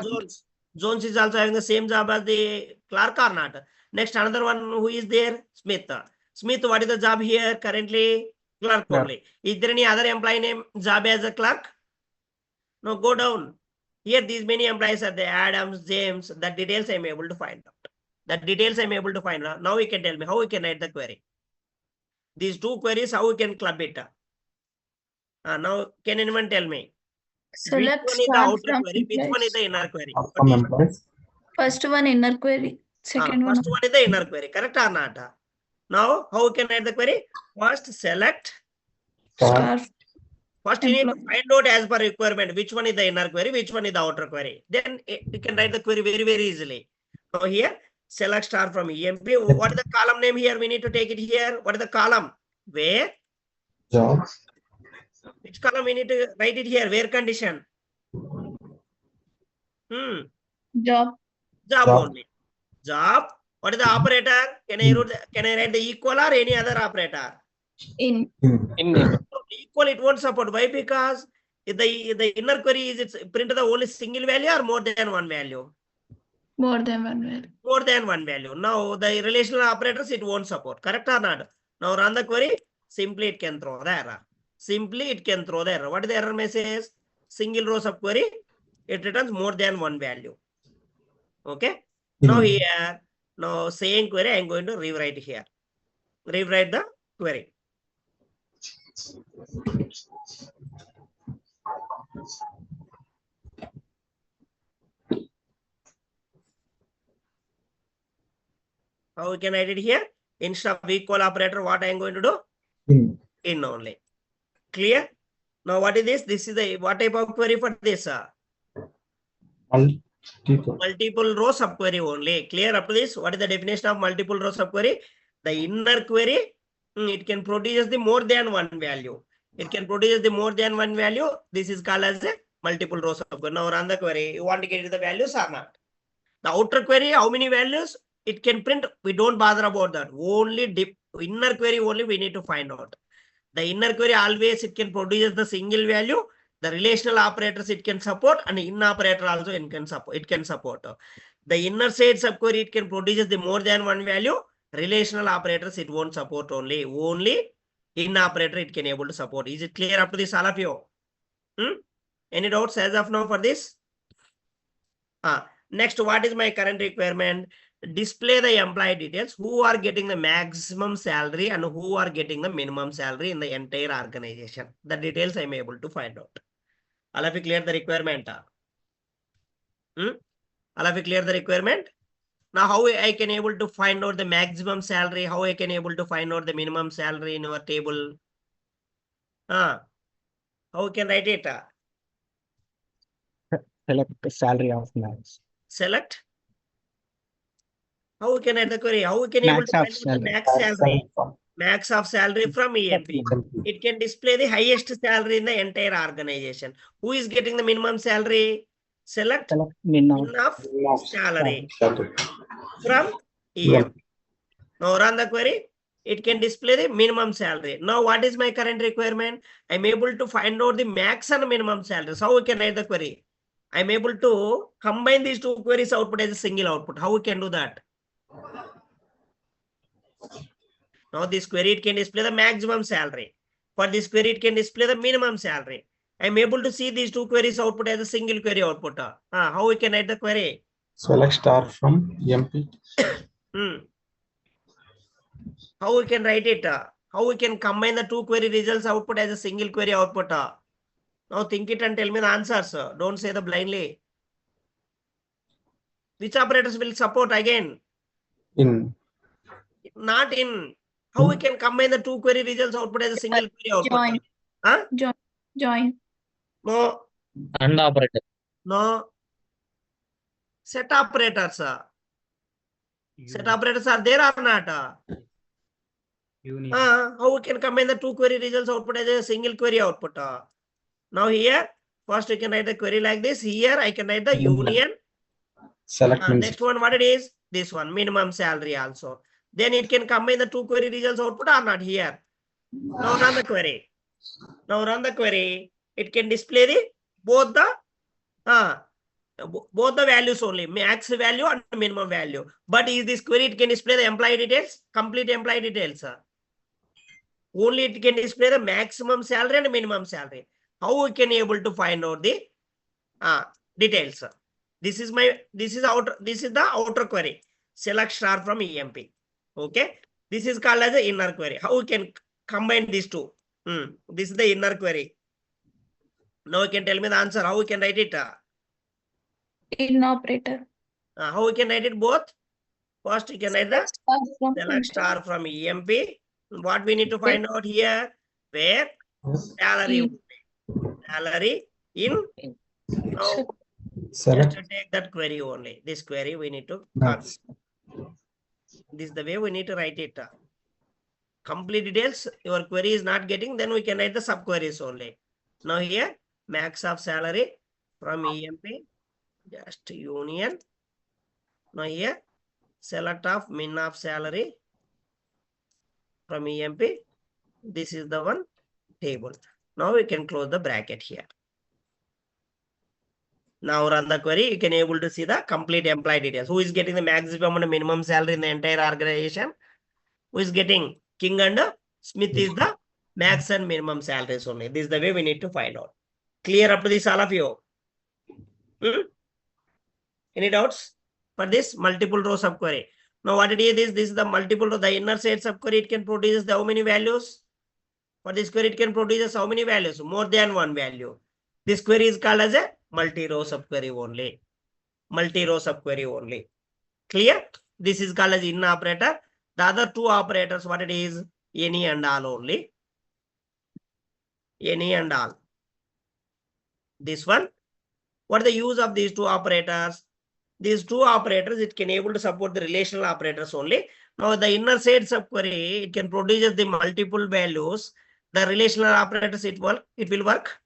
Jones. Jones is also having the same job as the clerk or not? Next, another one who is there? Smith. Smith, what is the job here currently? Clerk only. Is there any other employee name job as a clerk? No, go down. Here, these many employees are there. Adams, James. The details I am able to find out. The details I am able to find out. Now you can tell me how we can write the query. These two queries, how we can club it? Now, can anyone tell me? Select which one is the star outer from query? Which one is the employees. inner query? From employees. First one inner query. Second one. First one is the inner query. Correct or not? Now, how we can write the query? First, select. Star. First, you need to find out as per requirement which one is the inner query, which one is the outer query. Then you can write the query very, very easily. Now, here, select star from EMP. What is the column name here? We need to take it here. What is the column? Where? Job. Which column we need to write it here? Where condition? Job. Job only. Job. What is the operator? Can I write the equal or any other operator? In. Equal it won't support. Why? Because if the inner query is it's print the only single value or more than one value? More than one value. More than one value. Now the relational operators it won't support. Correct or not? Now run the query. Simply it can throw the error. Simply it can throw the error. What is the error message? Single row subquery. It returns more than one value. Okay. Now here, now same query I am going to rewrite here. Rewrite the query. How we can write it here? Instead of equal operator, what I am going to do? In only. Clear? Now what is this? This is the what type of query for this? Multiple row subquery only. Clear up to this? What is the definition of multiple row subquery? The inner query, it can produce the more than one value. It can produce the more than one value. This is called as a multiple row subquery. Now run the query. You want to get the values or not? The outer query, how many values it can print? We don't bother about that. Only inner query only we need to find out. The inner query always it can produce the single value. The relational operators it can support, and inner operator also it can support. The inner side subquery it can produce the more than one value. Relational operators it won't support only. Only inner operator it can able to support. Is it clear up to this all of you? Any doubts as of now for this? Next, what is my current requirement? Display the employee details, who are getting the maximum salary and who are getting the minimum salary in the entire organization. The details I am able to find out. All of you clear the requirement? All of you clear the requirement? Now, how I can able to find out the maximum salary? How I can able to find out the minimum salary in our table? How we can write it? Select the salary of max. Select? How we can write the query? How we can able to find out the max salary? Max of salary from EMP. It can display the highest salary in the entire organization. Who is getting the minimum salary? Select min of salary from EMP. Now run the query. It can display the minimum salary. Now what is my current requirement? I'm able to find out the max and minimum salary. So how we can write the query? I'm able to combine these two queries output as a single output. How we can do that? Now this query it can display the maximum salary. For this query it can display the minimum salary. I'm able to see these two queries output as a single query output. How we can write the query? Select star from EMP. How we can write it? How we can combine the two query results output as a single query output? Now think it and tell me the answers. Don't say the blindly. Which operators will support again? In. Not in. How we can combine the two query results output as a single query output? Join. Join. No. And operator. No. Set operators. Set operators are there or not? How we can combine the two query results output as a single query output? Now here, first you can write the query like this. Here I can write the union. Select next one, what it is? This one, minimum salary also. Then it can combine the two query results output or not here. Now run the query. Now run the query. It can display the both the both the values only, max value and minimum value. But is this query, it can display the employee details, complete employee details. Only it can display the maximum salary and minimum salary. How we can able to find out the details? This is the outer query. Select star from EMP. Okay. This is called as the inner query. How we can combine these two? This is the inner query. Now you can tell me the answer. How we can write it? In operator. How we can write it both? First, you can write the From select star from EMP. What we need to find out here? Where Yes. salary in. Now, Select. just take that query only. This query we need to Max. this is the way we need to write it. Complete details your query is not getting, then we can write the subqueries only. Now here max of salary from EMP, just union. Now here select of min of salary from EMP. This is the one table. Now we can close the bracket here. Now run the query, you can able to see the complete employee details. Who is getting the maximum and minimum salary in the entire organization? Who is getting King and Smith is the max and minimum salaries only. This is the way we need to find out. Clear up to this, all of you? Any doubts for this multiple row subquery? Now what it is, this is the multiple row, the inner side subquery, it can produce the how many values? For this query, it can produce how many values? More than one value. This query is called as a multi-row subquery only. Multi-row subquery only. Clear? This is called as in operator. The other two operators, what it is? Any and all only. Any and all. This one. What is the use of these two operators? These two operators, it can able to support the relational operators only. Now the inner side subquery, it can produce the multiple values. The relational operators, it will work.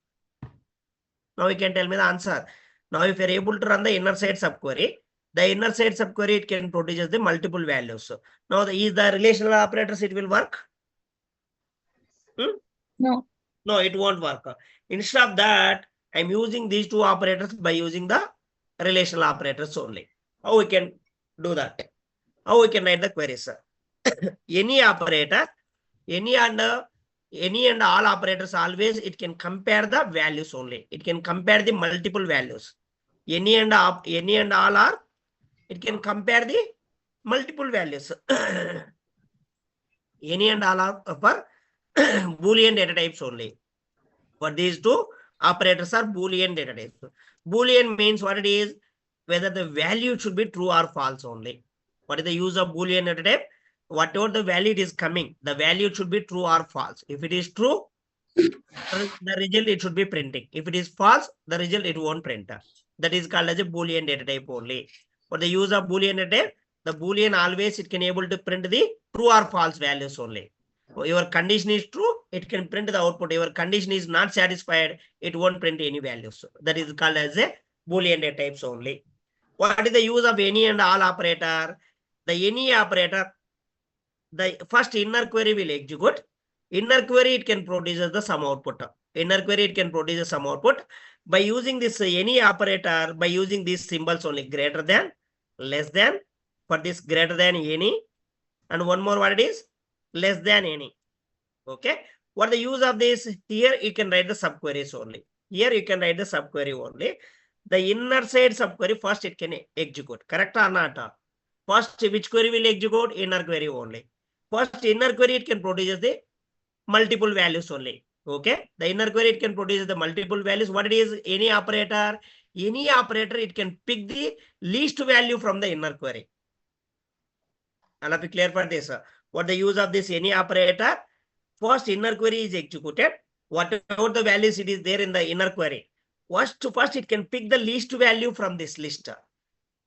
Now you can tell me the answer. Now if you are able to run the inner side subquery, the inner side subquery, it can produce the multiple values. Now is the relational operators, it will work? No. No, it won't work. Instead of that, I'm using these two operators by using the relational operators only. How we can do that? How we can write the queries? Any operator, any and all operators, always it can compare the values only. It can compare the multiple values. Any and all are, it can compare the multiple values. Any and all are for Boolean data types only. For these two operators are Boolean data types. Boolean means what it is, whether the value should be true or false only. What is the use of Boolean data type? Whatever the value it is coming, the value should be true or false. If it is true, the result it should be printing. If it is false, the result it won't print. That is called as a Boolean data type only. For the use of Boolean data type, the Boolean always it can able to print the true or false values only. Your condition is true, it can print the output. Your condition is not satisfied, it won't print any values. That is called as a Boolean data types only. What is the use of any and all operator? The any operator, the first inner query will execute. Inner query, it can produce the sum output. Inner query, it can produce some output. By using this any operator, by using these symbols only, greater than, less than, for this greater than any, and one more what it is, less than any. Okay. What the use of this? Here you can write the subqueries only. Here you can write the subquery only. The inner side subquery, first it can execute. Correct or not? First, which query will execute? Inner query only. First, inner query, it can produce the multiple values only. Okay. The inner query, it can produce the multiple values. What it is? Any operator. Any operator, it can pick the least value from the inner query. I'll have to clear for this. What the use of this any operator? First, inner query is executed. Whatever the values it is there in the inner query. First, it can pick the least value from this list.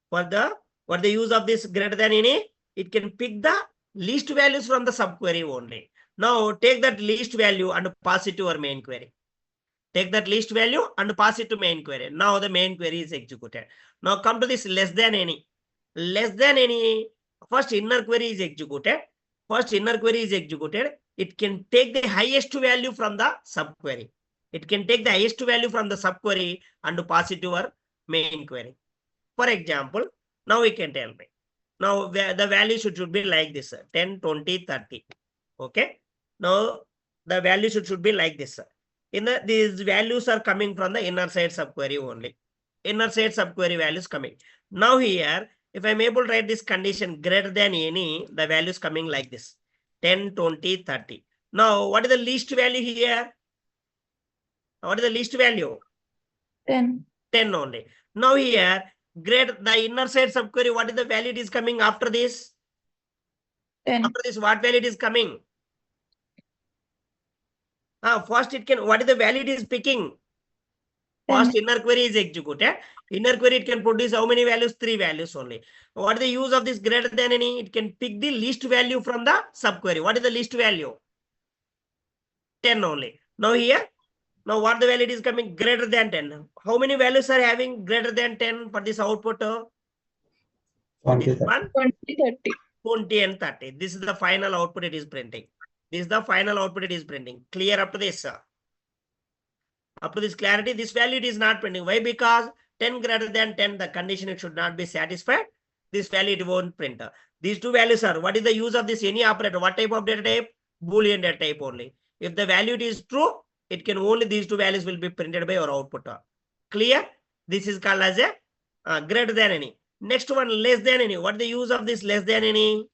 What the use of this greater than any? It can pick the least values from the subquery only. Now take that least value and pass it to our main query. Take that least value and pass it to main query. Now the main query is executed. Now come to this less than any. Less than any. First inner query is executed. First inner query is executed. It can take the highest value from the subquery. It can take the highest value from the subquery and pass it to our main query. For example, now we can tell me. Now the value should be like this, 10, 20, 30. Okay. Now the value should be like this. These values are coming from the inner side subquery only. Inner side subquery values coming. Now here, if I'm able to write this condition greater than any, the values coming like this, 10, 20, 30. Now, what is the least value here? What is the least value? 10. 10 only. Now here, the inner side subquery, what is the value it is coming after this? 10. After this, what value it is coming? First it can, what is the value it is picking? 10. First inner query is executed. Inner query, it can produce how many values? 3 values only. What is the use of this greater than any? It can pick the least value from the subquery. What is the least value? 10 only. Now here, now what the value it is coming? Greater than 10. How many values are having greater than 10 for this output? 20, This one, 20, 30. 20 and 30. This is the final output it is printing. This is the final output it is printing. Clear up to this, sir? Up to this clarity, this value it is not printing. Why? Because 10 greater than 10, the condition it should not be satisfied. This value it won't print. These two values are, what is the use of this any operator? What type of data type? Boolean data type only. If the value it is true, it can only, these two values will be printed by your output. Clear? This is called as a greater than any. Next one, less than any. What is the use of this less than any?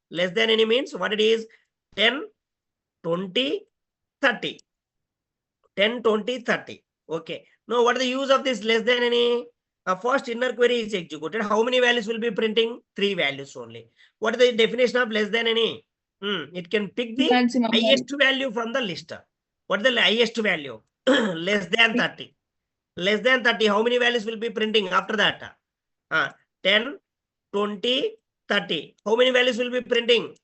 Less than any means what it is? 10, 20, 30. 10, 20, 30. Okay. Now, what is the use of this less than any? First inner query is executed. How many values will be printing? 3 values only. What is the definition of less than any? It can pick the Maximum highest value from the list. What is the highest value? Less than 30. Less than 30. How many values will be printing after that? 10, 20, 30. How many values will be printing?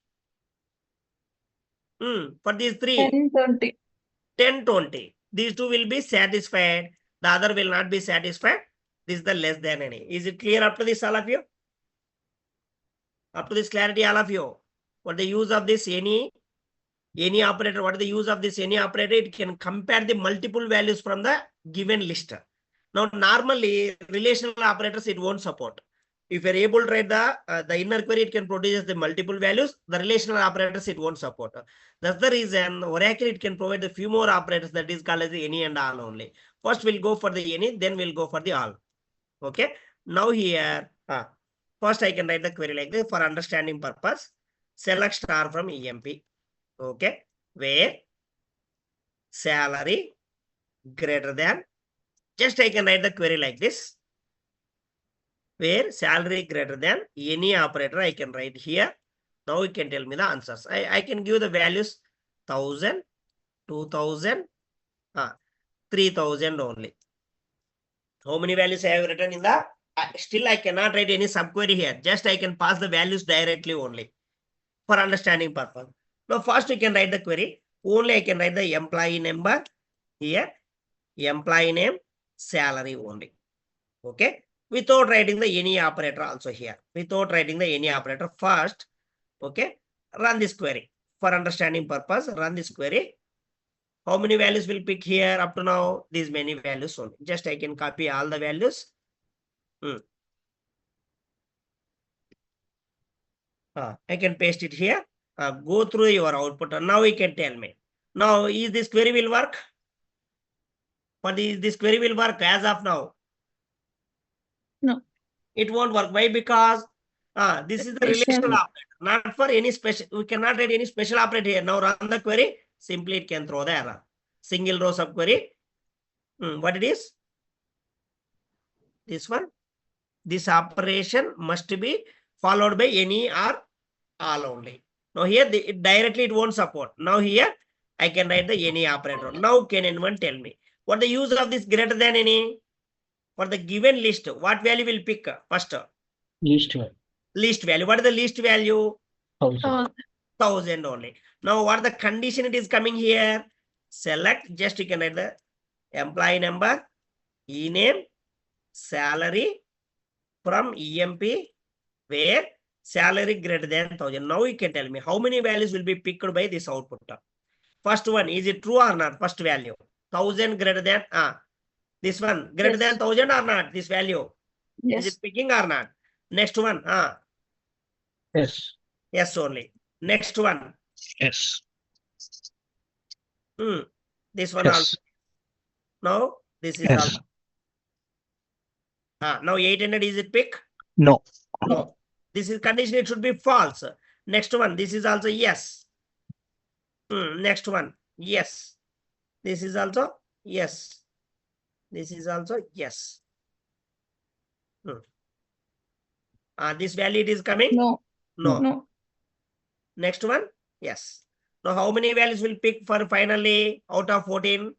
For these 3. 10, 20. 10, 20. These two will be satisfied. The other will not be satisfied. This is the less than any. Is it clear up to this, all of you? Up to this clarity, all of you? What the use of this any operator? What is the use of this any operator? It can compare the multiple values from the given list. Now, normally relational operators it won't support. If you're able to write the inner query, it can produce the multiple values. The relational operators it won't support. That's the reason Oracle it can provide a few more operators that is called as the any and all only. First we'll go for the any, then we'll go for the all. Okay. Now here, first I can write the query like this for understanding purpose. Select star from EMP. Okay. Where salary greater than, just I can write the query like this. Where salary greater than any operator I can write here. Now you can tell me the answers. I can give the values 1000, 2000, 3000 only. How many values I have written in the, still I cannot write any subquery here. Just I can pass the values directly only for understanding purpose. Now first we can write the query. Only I can write the employee number here, employee name, salary only. Okay. Without writing the any operator also here. Without writing the any operator first. Okay. Run this query. For understanding purpose, run this query. How many values will pick here up to now? These many values only. Just I can copy all the values. I can paste it here. Go through your output. Now you can tell me. Now, is this query will work? But this query will work as of now? No. It won't work. Why? Because this is the relational operator, not for any special. We cannot write any special operator here. Now run the query. Simply it can throw the error. Single row subquery. What it is? This one. This operation must be followed by any or all only. Now here directly it won't support. Now here I can write the any operator. Now can anyone tell me what the use of this greater than any? For the given list, what value will pick first? Least value. Least value. What is the least value? 1000. 1000 only. Now what the condition it is coming here? Select, just you can write the employee number, e-name, salary from EMP, where salary greater than 1000. Now you can tell me how many values will be picked by this output. First one, is it true or not? First value, 1000 greater than, this one greater than 1000 or not? This value. Is Yes. it picking or not? Next one. Yes. Yes only. Next one. Yes. This one Yes. also. Now this is Yes. also. Now 800 is it pick? No. No. This is condition, it should be false. Next one, this is also yes. Next one, yes. This is also yes. This is also yes. This value it is coming? No. No. No. Next one, yes. Now how many values will pick for finally out of 14?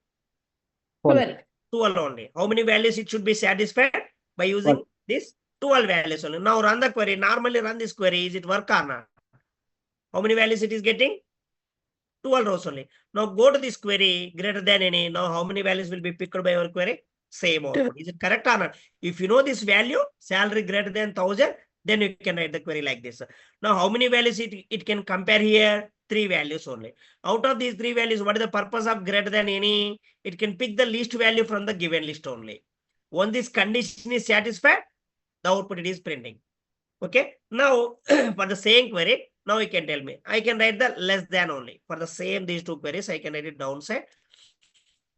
12. 12 only. How many values it should be satisfied by using 12. this 12 values only. Now run the query. Normally run this query. Is it work or not? How many values it is getting? 12 rows only. Now go to this query greater than any. Now how many values will be picked by your query? Same output. Is it correct or not? If you know this value, salary greater than 1000, then you can write the query like this. Now how many values it can compare here? 3 values only. Out of these 3 values, what is the purpose of greater than any? It can pick the least value from the given list only. Once this condition is satisfied, the output it is printing. Okay. Now for the same query, now you can tell me. I can write the less than only. For the same these two queries, I can write it downside.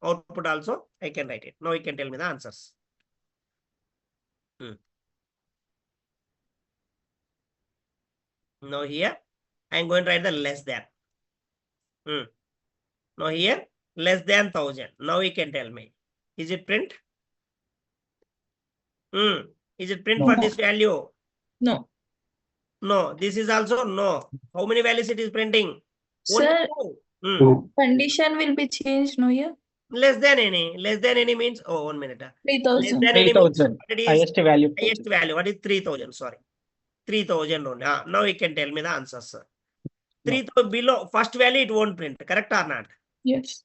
Output also, I can write it. Now you can tell me the answers. Now here, I am going to write the less than. Now here, less than 1000. Now you can tell me. Is it print? Is it print No. for this value? No. No. This is also no. How many values it is printing? Only Sir, 2. 2. condition will be changed, no here? Less than any. Less than any means, oh, 1 minute. Less 3000. than any means, 3000. what it is? Highest value. Highest value. What is 3000? Sorry. 3000 only. Now you can tell me the answers, sir. 3000 below, first value it won't print. Correct or not? Yes.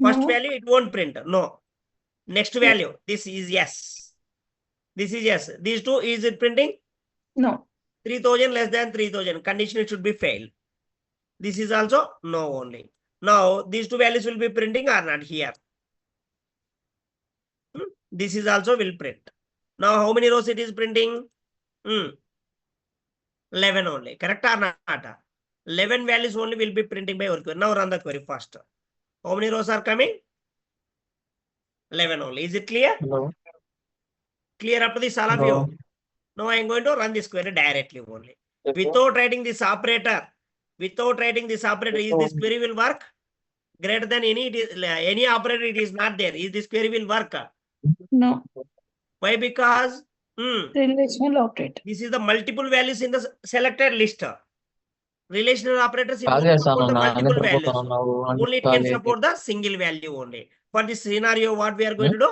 First No. value it won't print. No. Next value. This is yes. This is yes. These two, is it printing? No. 3000 less than 3000. Condition it should be failed. This is also no only. Now these two values will be printing or not here. This is also will print. Now how many rows it is printing? 11 only. Correct or not? 11 values only will be printing by your query. Now run the query first. How many rows are coming? 11 only. Is it clear? Hello. Clear up to this, all of Hello. you? Now I am going to run this query directly only. Without writing this operator, is this query will work? Greater than any, any operator it is not there. Is this query will work? No. Why? Because Relational operator. this is the multiple values in the selected list. Relational operators, it Call won't support the చేస్తాను multiple values. నిద్రపోతున్నావు Only it can support the single value only. For this scenario, what we are going to do?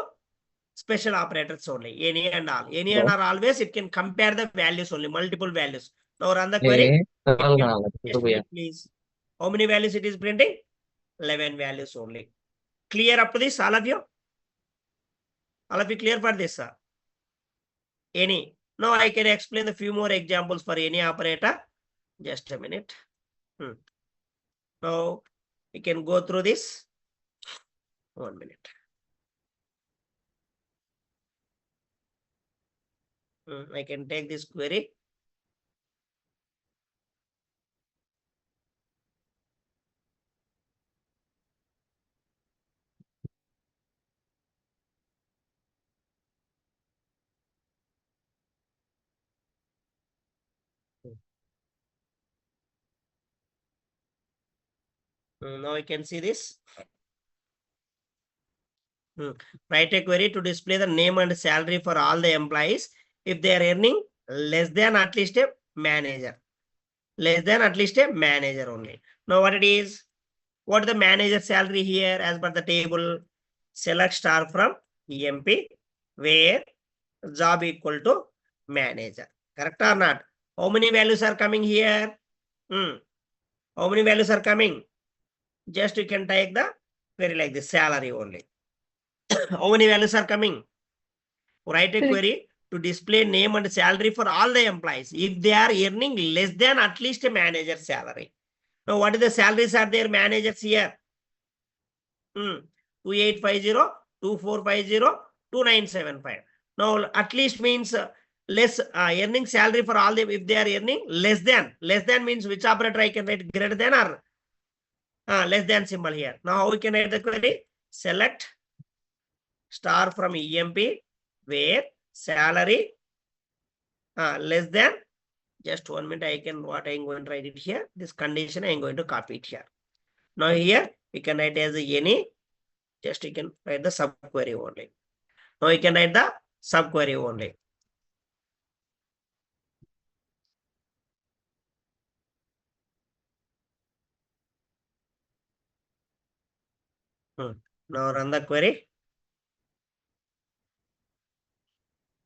Special operators only. Any and all. Any and all always it can compare the values only, multiple values. Now run the query. Just wait, please. How many values it is printing? 11 values only. Clear up to this, all of you? All of you clear for this, sir? Any? Now I can explain a few more examples for any operator. Just a minute. Now we can go through this. 1 minute. I can take this query. Now I can see this. Write a query to display the name and salary for all the employees if they are earning less than at least a manager. Less than at least a manager only. Now what it is? What is the manager salary here as per the table? Select star from EMP where job equal to manager. Correct or not? How many values are coming here? How many values are coming? Just you can take the query like this, salary only. How many values are coming? Write a query to display name and salary for all the employees if they are earning less than at least a manager salary. Now what is the salaries are there managers here? 2850, 2450, 2975. Now at least means less earning salary for all them if they are earning less than means which operator I can write greater than or less than symbol here. Now how we can write the query? Select star from EMP where salary less than, just 1 minute, I can what I am going to write it here. This condition I am going to copy it here. Now here we can write as any, just you can write the subquery only. Now you can write the subquery only. Now run the query.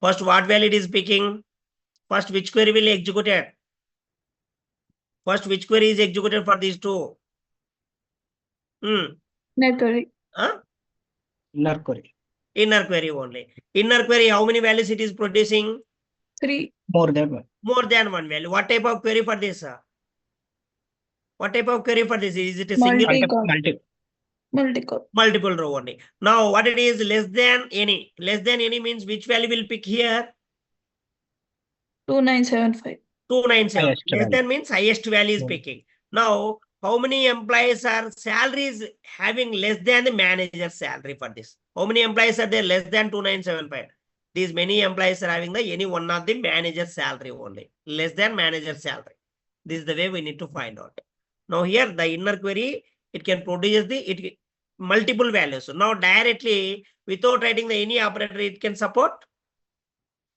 First, what value it is picking? First, which query will be executed? First, which query is executed for these two? Inner query. Inner query. Inner query only. Inner query, how many values it is producing? 3. More than one. More than one value. What type of query for this? What type of query for this? Is it a single? Multiple row only. Now, what it is less than any? Less than any means which value will pick here? 2975. 297. Highest Less value. than means highest value is Hmm. picking. Now, how many employees are salaries having less than the manager salary for this? How many employees are there less than 2975? These many employees are having the any one of the manager salary only. Less than manager salary. This is the way we need to find out. Now here the inner query, it can produce the multiple values. So now directly without writing the any operator, it can support.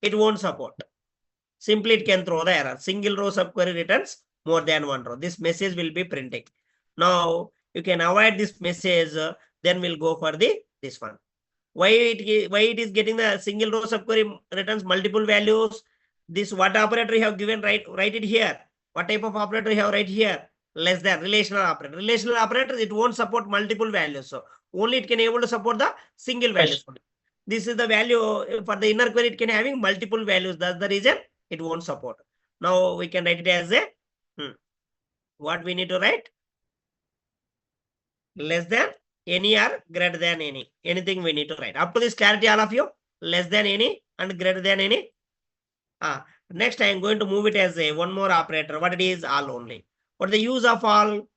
It won't support. Simply it can throw the error. Single row subquery returns more than one row. This message will be printing. Now you can avoid this message. Then we'll go for this one. Why it is getting the single row subquery returns multiple values? This what operator you have given, write it here. What type of operator you have write here? Less than relational operator. Relational operator, it won't support multiple values. So only it can able to support the single values. This is the value for the inner query. It can having multiple values. That's the reason it won't support. Now we can write it as a what we need to write? Less than any or greater than any. Anything we need to write. Up to this clarity, all of you. Less than any and greater than any. Next, I am going to move it as a one more operator. What it is? All only. What the use of all?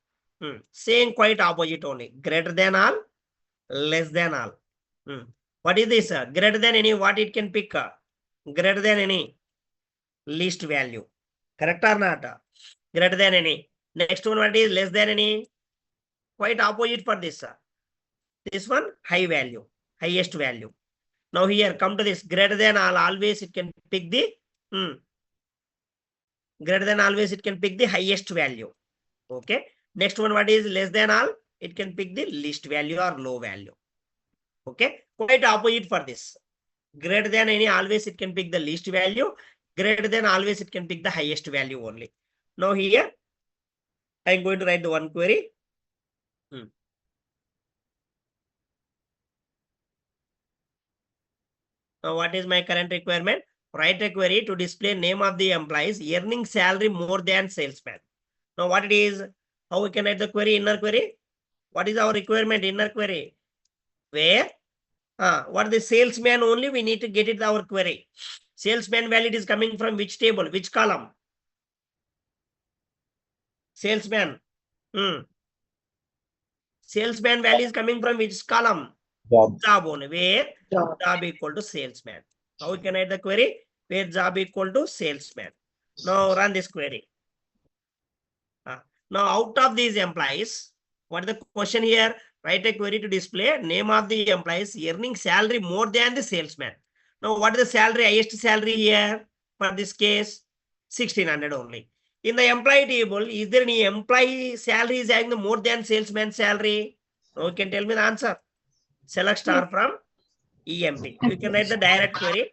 Saying quite opposite only. Greater than all, less than all. What is this? Greater than any, what it can pick? Greater than any, least value. Correct or not? Greater than any. Next one, what is less than any? Quite opposite for this. This one, high value, highest value. Now here, come to this. Greater than all, always it can pick the greater than always it can pick the highest value. Okay. Next one, what is less than all? It can pick the least value or low value. Okay. Quite opposite for this. Greater than any, always it can pick the least value. Greater than always it can pick the highest value only. Now here, I am going to write the one query. Now what is my current requirement? Write a query to display name of the employees earning salary more than salesman. Now what it is? How we can write the query? Inner query. What is our requirement? Inner query. Where? What the salesman only we need to get it our query. Salesman value is coming from which table? Which column? Salesman. Salesman value is coming from which column? Job only. Where? Job equal to salesman. How we can write the query? Where job equal to salesman. Now run this query. Now out of these employees, what is the question here? Write a query to display name of the employees earning salary more than the salesman. Now what is the salary? Highest salary here for this case? 1600 only. In the employee table, is there any employee salary is having the more than salesman salary? Now you can tell me the answer. Select star from EMP. You can write the direct query.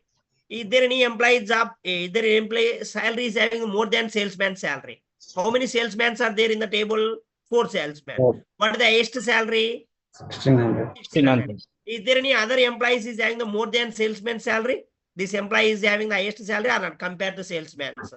Is there any employee job? Is there any employee salary is having more than salesman salary? How many salesmen are there in the table? 4 salesmen. 4. What is the highest salary? 1600. 1600. Is there any other employees is having the more than salesman salary? This employee is having the highest salary or not compared to salesman? Yes.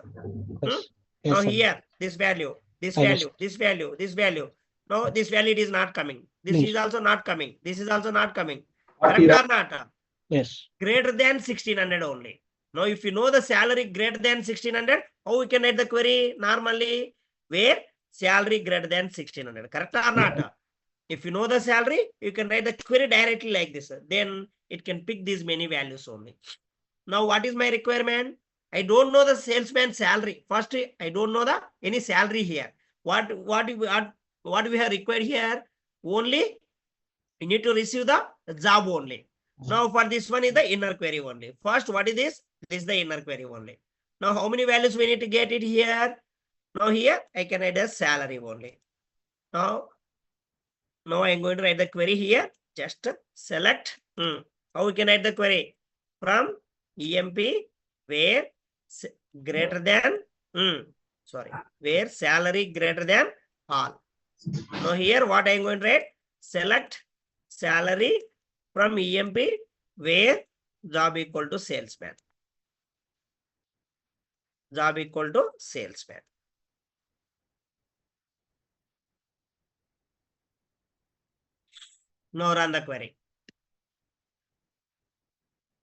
Now Yes, sir. here, this value, this Highest. value, this value, this value. No, this value it is not coming. This Yes. is also not coming. This is also not coming. What Correct is or not? Yes. Greater than 1600 only. Now, if you know the salary greater than 1600, how we can write the query normally? Where salary greater than 1600, correct or not? If you know the salary, you can write the query directly like this. Then it can pick these many values only. Now, what is my requirement? I don't know the salesman salary. First, I don't know the any salary here. What we have required here? Only you need to receive the job only. Now, for this one is the inner query only. First, what is this? This is the inner query only. Now, how many values we need to get it here? Now, here I can write a salary only. Now I am going to write the query here. Just select. How we can write the query? From EMP where greater than, where salary greater than all. Now here what I am going to write? Select salary from EMP where job equal to salesman. Job equal to salesman. Now run the query.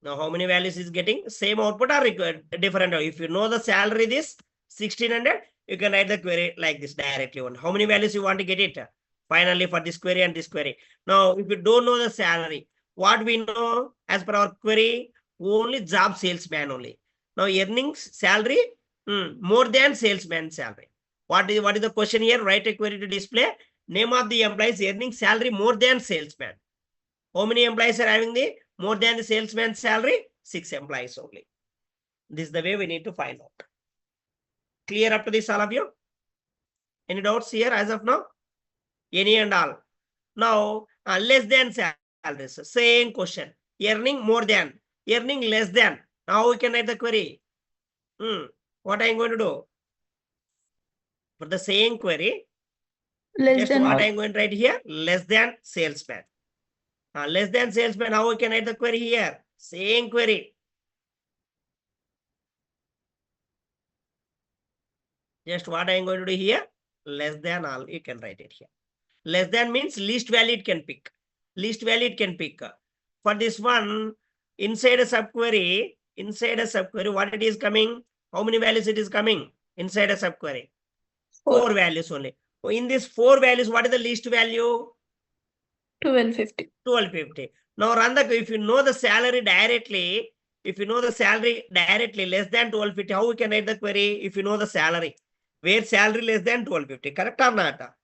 Now how many values is getting? Same output or different? If you know the salary this 1600, you can write the query like this directly. How many values you want to get it? Finally for this query and this query. Now if you don't know the salary, what we know as per our query? Only job salesman only. Now earnings salary more than salesman salary. What is the question here? Write a query to display name of the employees earning salary more than salesman. How many employees are having the more than the salesman salary? 6 employees only. This is the way we need to find out. Clear up to this, all of you? Any doubts here as of now? Any and all. Now, less than salaries. Same question. Earning more than, earning less than. Now we can write the query. What I am going to do? For the same query, Less just than what what? I am going to write here? Less than salesman. Less than salesman, how we can write the query here? Same query. Just what I am going to do here? Less than all, you can write it here. Less than means least value it can pick. Least value it can pick. For this one, inside a subquery, what it is coming? How many values it is coming? Inside a subquery? 4 values only. In this 4 values, what is the least value? 1250. 1250. Now run the, if you know the salary directly, less than 1250, how we can write the query? If you know the salary, where salary less than 1250, correct or not?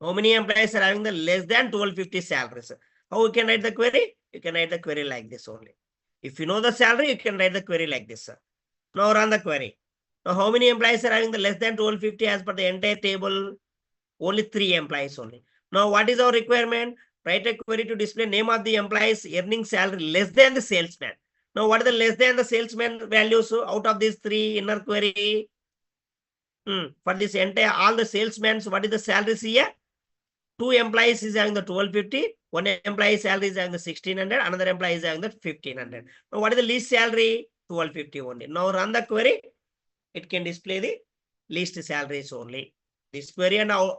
How many employees are having the less than 1250 salaries? How we can write the query? You can write the query like this only. If you know the salary, you can write the query like this. Now run the query. Now how many employees are having the less than 1250 as per the entire table? Only 3 employees only. Now what is our requirement? Write a query to display name of the employees earning salary less than the salesman. Now what are the less than the salesman values out of these 3 inner query? For this entire, all the salesmen, what is the salaries here? 2 employees is having the 1250, 1 employee salary is having the 1600, another employee is having the 1500. Now what is the least salary? 1250 only. Now run the query. It can display the least salaries only. This query and our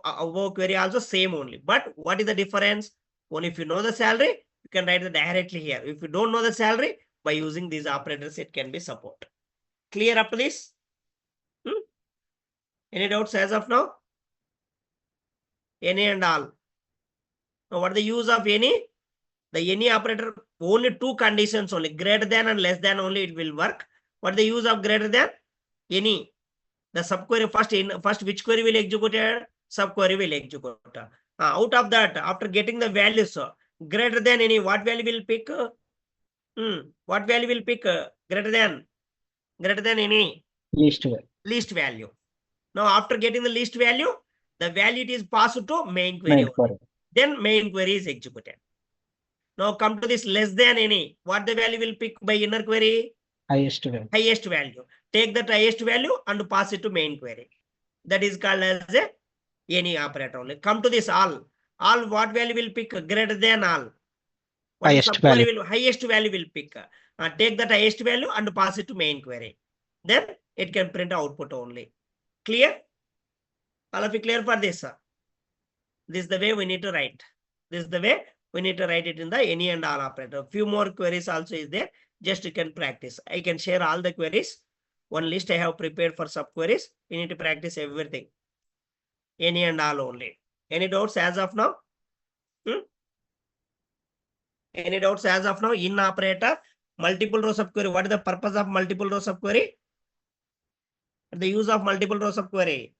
query also same only. But what is the difference? Only if you know the salary, you can write it directly here. If you don't know the salary, by using these operators, it can be support. Clear up to this? Any doubts as of now? Any and all. Now what is the use of any? The any operator, only 2 conditions only. Greater than and less than only it will work. What is the use of greater than? Any. The subquery first which query will execute? Subquery will execute. Out of that, after getting the values greater than any, what value will pick? What value will pick? Greater than any? Least value. Now after getting the least value, the value it is passed to main query. Then main query is executed. Now come to this less than any. What the value will pick by inner query? Highest value. Highest value. Take that highest value and pass it to main query. That is called as a any operator only. Come to this all. All what value will pick? Greater than all. Highest value. Highest value will pick. Take that highest value and pass it to main query. Then it can print output only. Clear? All of you clear for this? This is the way we need to write. This is the way we need to write it in the any and all operator. Few more queries also is there. Just you can practice. I can share all the queries. One list I have prepared for subqueries. You need to practice everything. Any and all only. Any doubts as of now? Any doubts as of now? In operator, multiple row subquery. What is the purpose of multiple row subquery? The use of multiple row subquery.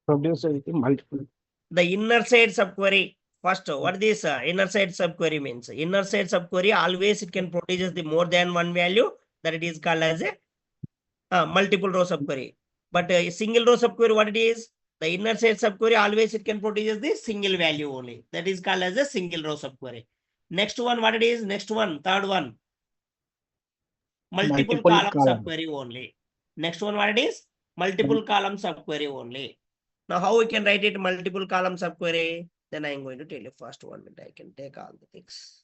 Produce multiple. The inner side subquery. First, what this inner side subquery means? Inner side subquery always it can produce the more than one value, that it is called as a multiple row subquery. But a single row subquery, what it is? The inner side subquery always it can produce the single value only. That is called as a single row subquery. Next one, what it is? Next one, third one. Multiple column subquery only. Next one, what it is? Multiple column subquery only. Now, how we can write it multiple column subquery? Then I am going to tell you first 1 minute. I can take all the things.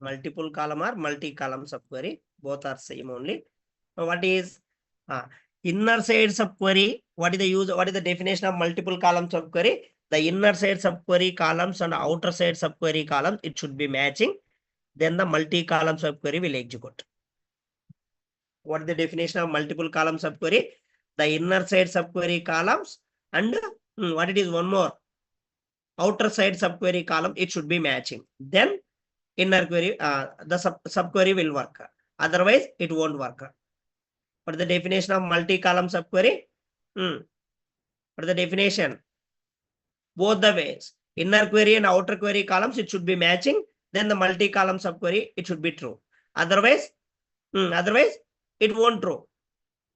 Multiple column or multi-column subquery, both are same only. Now, what is inner side subquery? What is the use? What is the definition of multiple column subquery? The inner side subquery columns and outer side subquery columns, it should be matching. Then the multi-column subquery will execute. What is the definition of multiple column subquery? The inner side subquery columns and what it is one more? Outer side subquery column, it should be matching. Then inner query, the subquery will work. Otherwise, it won't work. What is the definition of multi-column subquery? What is the definition? Both the ways. Inner query and outer query columns, it should be matching. Then the multi-column subquery, it should be true. Otherwise, it won't true.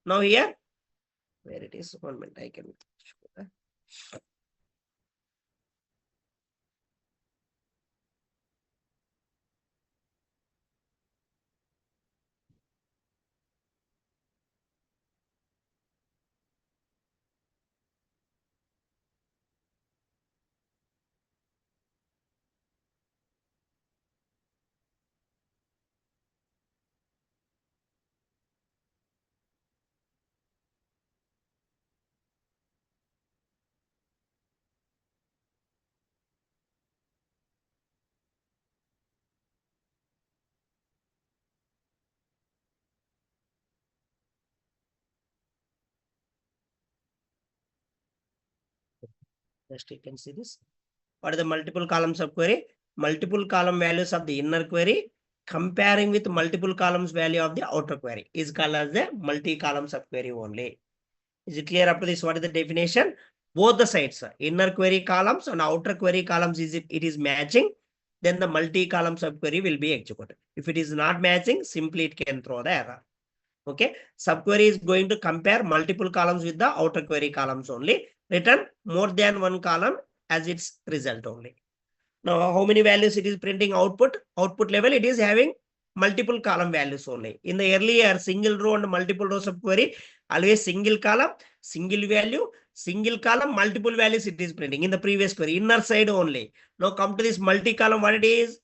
Now here, where it is? 1 minute, I can show that. Just you can see this. What is the multiple column subquery? Multiple column values of the inner query comparing with multiple columns value of the outer query is called as the multi-column subquery only. Is it clear up to this? What is the definition? Both the sides, inner query columns and outer query columns, it is matching, then the multi-column subquery will be executed. If it is not matching, simply it can throw the error. Okay, subquery is going to compare multiple columns with the outer query columns only. Return more than one column as its result only. Now, how many values it is printing output? Output level, it is having multiple column values only. In the earlier single row and multiple row subquery, always single column, single value, single column, multiple values it is printing in the previous query, inner side only. Now come to this multi-column, what it is?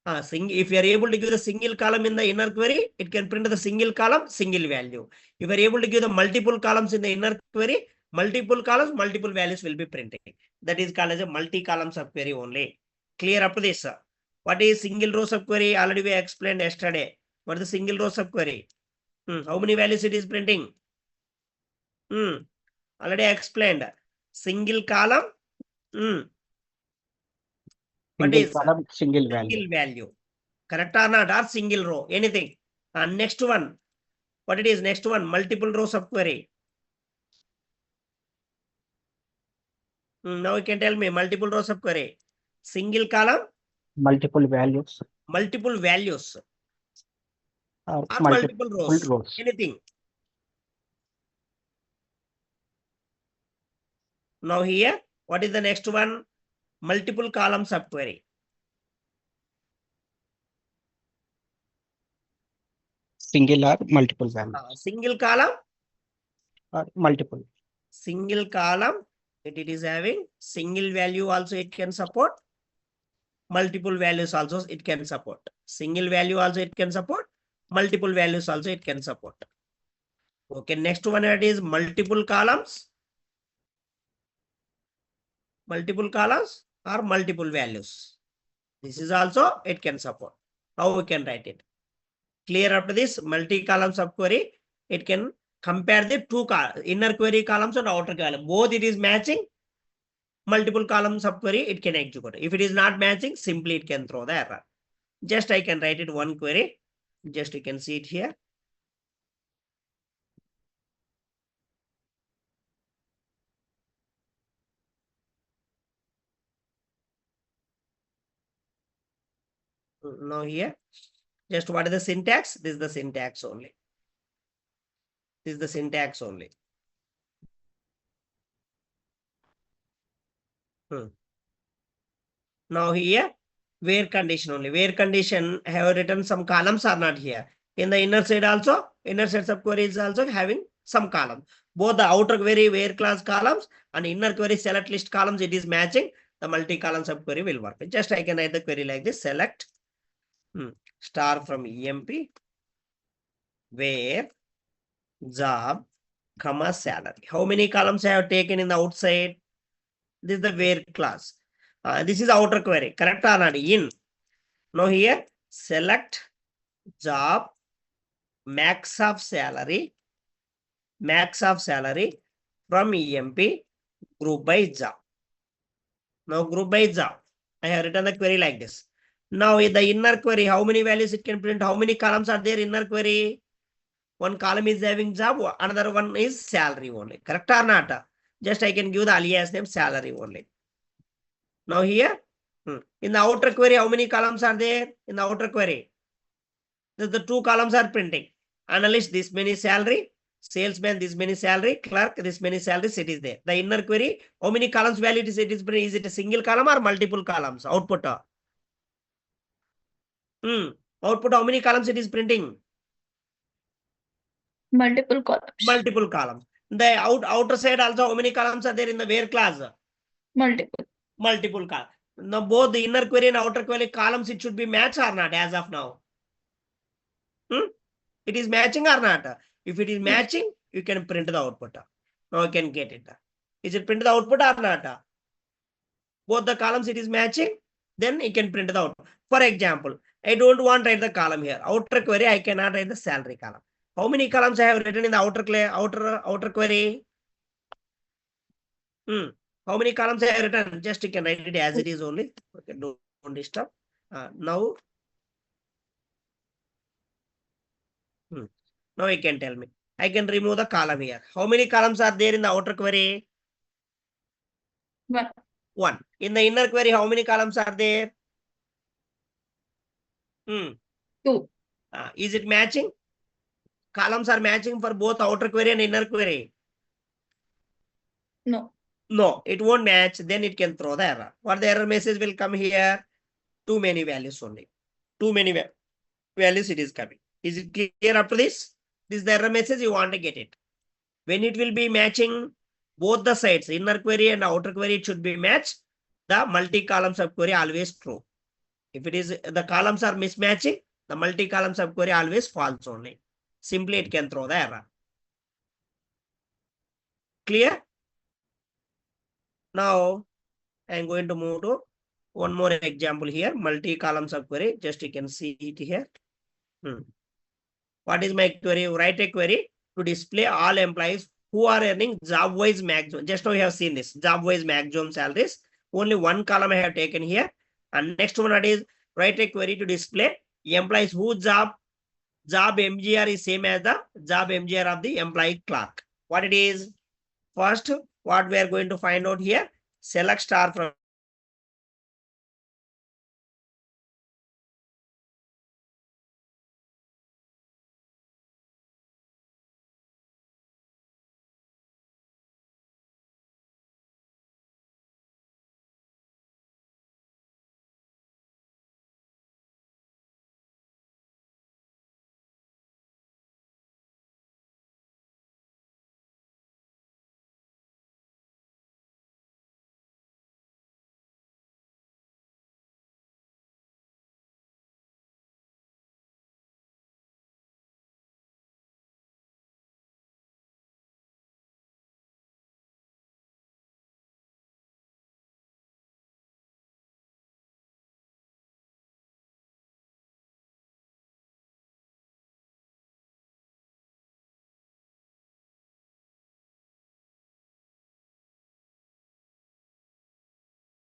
If you are able to give the single column in the inner query, it can print the single column, single value. If you are able to give the multiple columns in the inner query, multiple columns, multiple values will be printing. That is called as a multi-column subquery only. Clear up to this? What is single row subquery? Already we explained yesterday. What is the single row subquery? How many values it is printing? Already explained. Single column. What Single is column, single value. Single value. Correct or not? Or single row? Anything. And next one. What it is? Next one. Multiple row subquery. Now you can tell me multiple row subquery. Single column. Multiple values. Multiple values. Or Or multiple rows. Anything. Now here, What is the next one? Multiple column subquery. Single or multiple value Single column, or multiple. single column. It is having single value also it can support. Multiple values also it can support. Single value also it can support. Multiple values also it can support. Okay, next one that is multiple columns. Multiple columns or multiple values. This is also it can support. How we can write it? Clear up to this multi-column subquery. It can compare the two inner query columns and outer column. Both it is matching. Multiple column subquery it can execute. If it is not matching, simply it can throw the error. Just I can write it one query. Just you can see it here. Now here, just what is the syntax? This is the syntax only. This is the syntax only. Now here, where condition only. Where condition I have written some columns are not here. In the inner side also, inner side subquery is also having some column. Both the outer query where class columns and inner query select list columns, it is matching. The multi-column subquery will work. Just I can write the query like this: select star from EMP where job, comma salary. How many columns I have taken in the outside? This is the where class. This is outer query, correct or not? In. Now here, select job, max of salary from EMP, group by job. Now group by job. I have written the query like this. Now in the inner query, how many values it can print? How many columns are there in inner query? One column is having job, another one is salary only. Correct or not? Just I can give the alias name salary only. Now here, in the outer query, how many columns are there? In the outer query, the two columns are printing. Analyst, this many salary. Salesman, this many salary. Clerk, this many salaries. It is there. The inner query, how many columns value it is printing? Is it a single column or multiple columns? Output. Output, how many columns it is printing? Multiple columns. Multiple columns. The outer side also, how many columns are there in the where class? Multiple columns. Now both the inner query and outer query columns, it should be matched or not as of now? It is matching or not? If it is matching, you can print the output. Now you can get it. Is it print the output or not? Both the columns it is matching, then you can print the output. For example, I don't want to write the column here. Outer query, I cannot write the salary column. How many columns I have written in the outer query? How many columns I have written? Just you can write it as it is only. Okay, don't disturb. Now you can tell me. I can remove the column here. How many columns are there in the outer query? One. In the inner query, how many columns are there? Two. Is it matching? Columns are matching for both outer query and inner query. No, it won't match. Then it can throw the error. What the error message will come here? Too many values only. Too many values it is coming. Is it clear up to this? This is the error message, you want to get it. When it will be matching both the sides, inner query and outer query, it should be matched. The multi-column subquery always true. If it is the columns are mismatching, the multi-column subquery always false only. Simply it can throw the error. Clear? Now I am going to move to one more example here. Multi-column subquery. Just you can see it here. What is my query? Write a query to display all employees who are earning job-wise maximum. Just now we have seen this job-wise maximum salaries. Only one column I have taken here. And next one is write a query to display employees whose job MGR is same as the job MGR of the employee clerk. What it is? First, what we are going to find out here, select star from